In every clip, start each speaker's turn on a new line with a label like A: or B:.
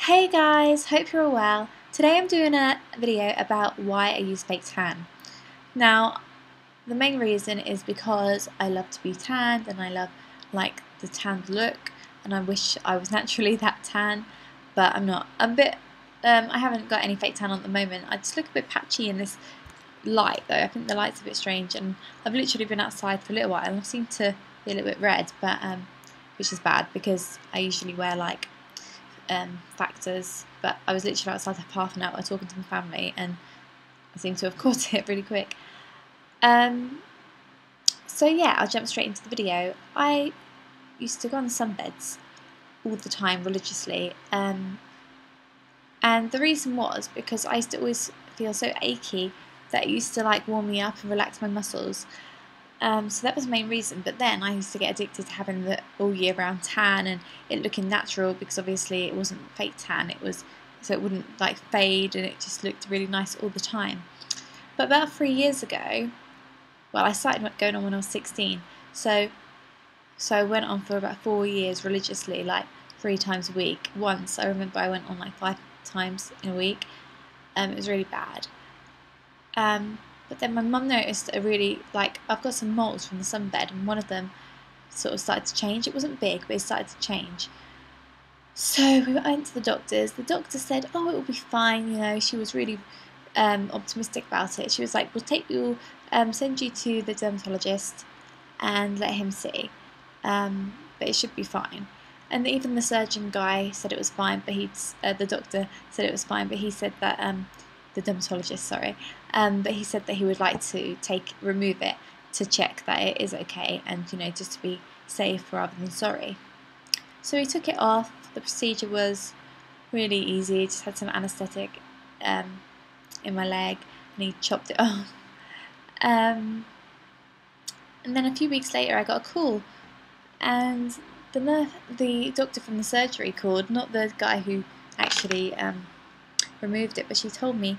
A: Hey guys, hope you're all well. Today I'm doing a video about why I use fake tan. Now, the main reason is because I love to be tanned and I love the tanned look, and I wish I was naturally that tan, but I'm not. I haven't got any fake tan on at the moment. I just look a bit patchy in this light though. I think the light's a bit strange, and I've literally been outside for a little while and I seem to be a little bit red, but which is bad because I usually wear factors, but I was literally outside for half an hour talking to my family and I seem to have caught it really quick. So yeah, I'll jump straight into the video. I used to go on sunbeds all the time religiously, and the reason was because I used to always feel so achy that it used to warm me up and relax my muscles. So that was the main reason, but then I used to get addicted to having the all year round tan and it looking natural, because obviously it wasn't fake tan, so it wouldn't fade and it just looked really nice all the time. But about 3 years ago, well, I started going on when I was 16, so I went on for about 4 years religiously, 3 times a week. Once I remember I went on 5 times in a week. It was really bad. But then my mum noticed I've got some moles from the sunbed, and one of them sort of started to change. It wasn't big, but it started to change. So we went to the doctors. The doctor said, "Oh, it will be fine." She was really optimistic about it. She was like, "We'll send you to the dermatologist and let him see, but it should be fine." And even the surgeon guy said it was fine, but the doctor said it was fine, but he said that the dermatologist, sorry, but he said that he would like to remove it to check that it is okay, and just to be safe rather than sorry. So he took it off. The procedure was really easy. Just had some anaesthetic in my leg, and he chopped it off. And then a few weeks later, I got a call, and the doctor from the surgery called, not the guy who actually removed it, but she told me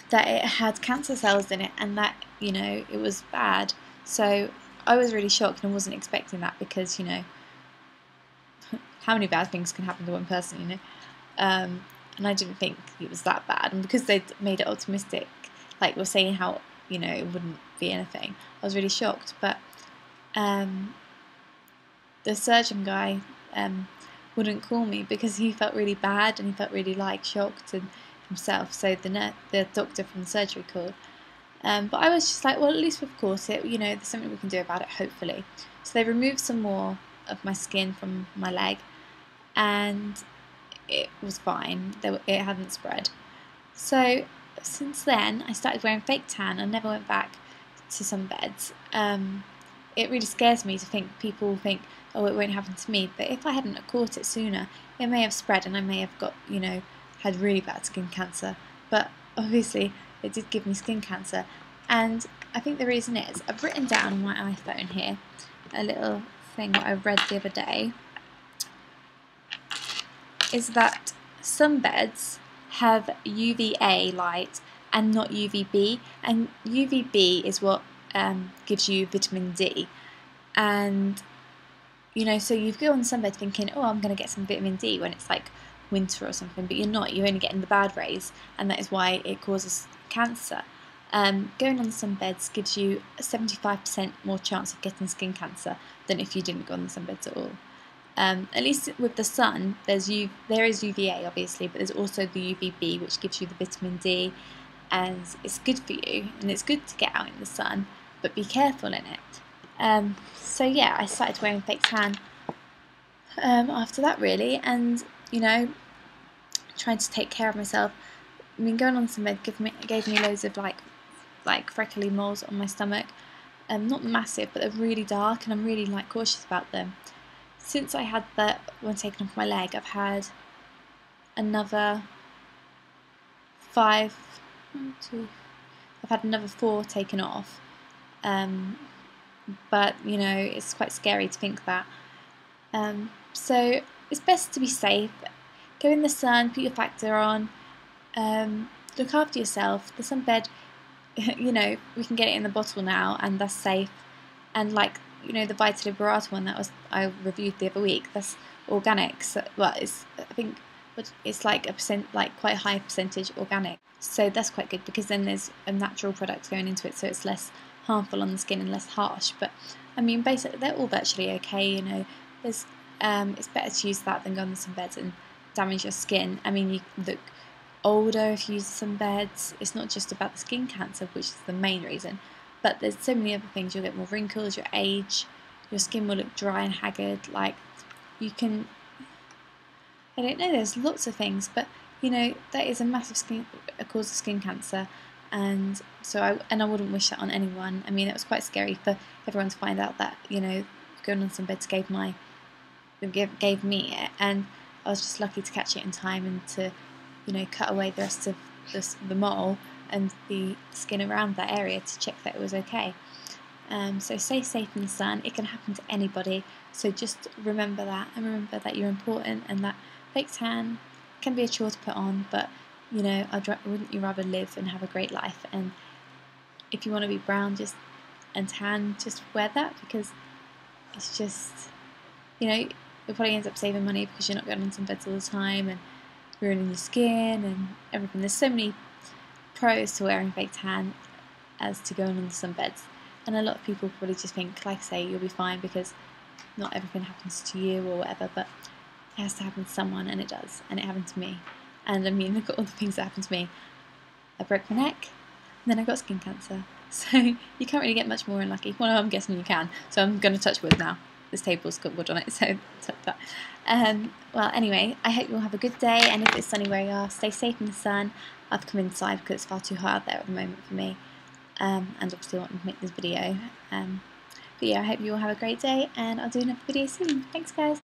A: that it had cancer cells in it and that it was bad. So I was really shocked and wasn't expecting that, because how many bad things can happen to one person, and I didn't think it was that bad. And because they'd made it optimistic, we're saying how it wouldn't be anything, I was really shocked. But the surgeon guy wouldn't call me because he felt really bad and he felt really shocked and himself. So the doctor from the surgery called, but I was just well, at least we've caught it. There's something we can do about it, hopefully. So they removed some more of my skin from my leg, and it was fine. It hadn't spread. So since then, I started wearing fake tan. I never went back to sunbeds. It really scares me to think people think, "Oh, it won't happen to me." But if I hadn't caught it sooner, it may have spread and I may have got, had really bad skin cancer. But obviously, it did give me skin cancer. And I think the reason is, I've written down on my iPhone here a little thing that I read the other day, is that sunbeds have UVA light and not UVB, and UVB is what gives you vitamin D. And so you go on sunbed thinking, "Oh, I'm going to get some vitamin D" when it's winter or something, but you're not. You're only getting the bad rays, and that is why it causes cancer. Going on the sunbeds gives you a 75% more chance of getting skin cancer than if you didn't go on the sunbeds at all. At least with the sun, there is UVA obviously, but there's also the UVB, which gives you the vitamin D, and it's good for you, and it's good to get out in the sun, but be careful in it. So yeah, I started wearing fake tan after that, really, and trying to take care of myself. I mean, going on sunbed gave me loads of freckly moles on my stomach. Not massive, but they're really dark, and I'm really cautious about them. Since I had that one taken off my leg, I've had another 5, 1, 2, I've had another 4 taken off. But it's quite scary to think that. So it's best to be safe. Go in the sun, put your factor on, look after yourself. The sunbed, we can get it in the bottle now, and that's safe. And the Vita Liberata one I reviewed the other week, that's organic. So, well, I think but it's like like quite a high percentage organic. So that's quite good because then there's natural products going into it, so it's less harmful on the skin and less harsh. But I mean, basically, they're all virtually okay. You know, there's it's better to use that than go on the sunbeds and damage your skin. I mean, you look older if you use sunbeds. It's not just about the skin cancer, which is the main reason, but there's so many other things. You'll get more wrinkles, your age, your skin will look dry and haggard. Like, you can, I don't know, there's lots of things, but you know, that is a massive cause of skin cancer, and so I wouldn't wish that on anyone. I mean, it was quite scary for everyone to find out that, you know, going on sunbeds gave me it, and I was just lucky to catch it in time and to, you know, cut away the rest of the mole and the skin around that area to check that it was okay. So stay safe in the sun. It can happen to anybody, so just remember that, and remember that you're important, and that fake tan can be a chore to put on, but you know, wouldn't you rather live and have a great life? And if you want to be brown and tan, just wear that, because it's just, you know, you'll probably end up saving money because you're not going on sunbeds all the time and ruining your skin and everything. There's so many pros to wearing fake tan as to going on the sunbeds, and a lot of people probably just think, like I say, you'll be fine because not everything happens to you or whatever, but it has to happen to someone, and it does, and it happened to me. And I mean, look at all the things that happened to me. I broke my neck, and then I got skin cancer. So you can't really get much more unlucky. Well, I'm guessing you can, so I'm going to touch wood now. This table's got wood on it, so touch that. Well, anyway, I hope you all have a good day, and if it's sunny where you are, stay safe in the sun. I've come inside because it's far too hot out there at the moment for me, and obviously I want to make this video. But yeah, I hope you all have a great day, and I'll do another video soon. Thanks, guys.